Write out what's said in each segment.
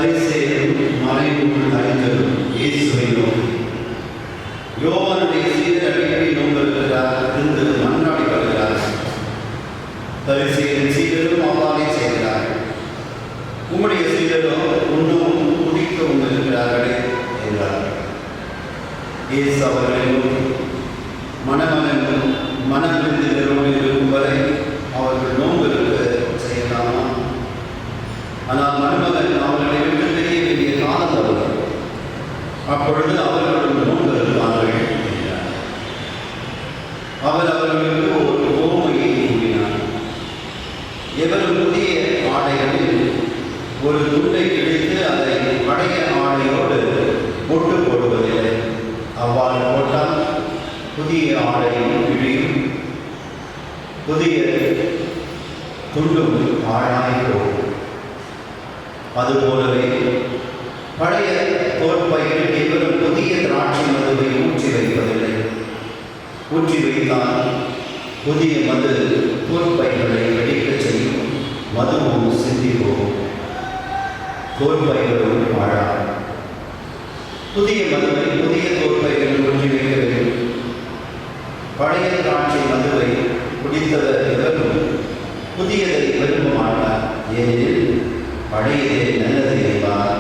பரிசேயரும் மறைநூல் அறிஞரும் இயேசுவை நோக்கி, யோவானுடைய சீடர் அடிக்கடி நோக்கிருக்கிறார் என்று மன்றாடி வருகிறார். பரிசேயரின் சீடரும் அவ்வாறே செய்கிறார். உம்முடைய சீடரும் உண்ணவும் குடிக்கவும் இருக்கிறார்களே என்றார். இயேசு அவர்களை நோக்கி, மணமகன் மனம் விருந்தினரோடு இருக்கும் வரை அவர்கள் நோன்பு செய்யலாமா? ஆனால் மணமகன் அவர்களை விட்டு தெரிய வேண்டிய காலம் வரும், அப்பொழுது அவர்களும் நோன்பு இருப்பார்கள் என்றார். அவர் அவர்களுக்கு ஒரு உவமையை கூறினார். எவரும் புதிய ஆடைகளில் ஒரு துண்டை கிழித்து அதை பழைய ஆடையோடு போட்டு போடுவதில்லை. அவ்வாறு போட்டால் புதிய ஆடையும் கிழியும், புதிய துண்டும் பாழாய் போகும். அதுபோலவே பழைய தோற்பையில் எவரும் புதிய திராட்சை மதுவை ஊற்றி வைப்பதில்லை. ஊற்றி வைத்தால் புதிய மது தோற்பைகளை வெடிக்கச் செய்யும், மதுவும் சிந்தி போகும், தோற்பைகளும் பாழாகும். புதிய மதுவை புதிய தோற்பைகளில் ஊற்றி வைக்க வேண்டும். பழைய திராட்சை மதுவை குடித்தவர் எவரும் புதியதை விரும்ப மாட்டார், ஏனெனில் பழையதே நல்லது என்பார்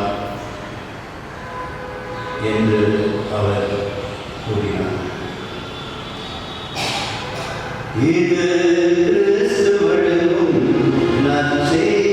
என்று அவர் கூறினார். இது கிறிஸ்து வழங்கும் நற்செய்தி.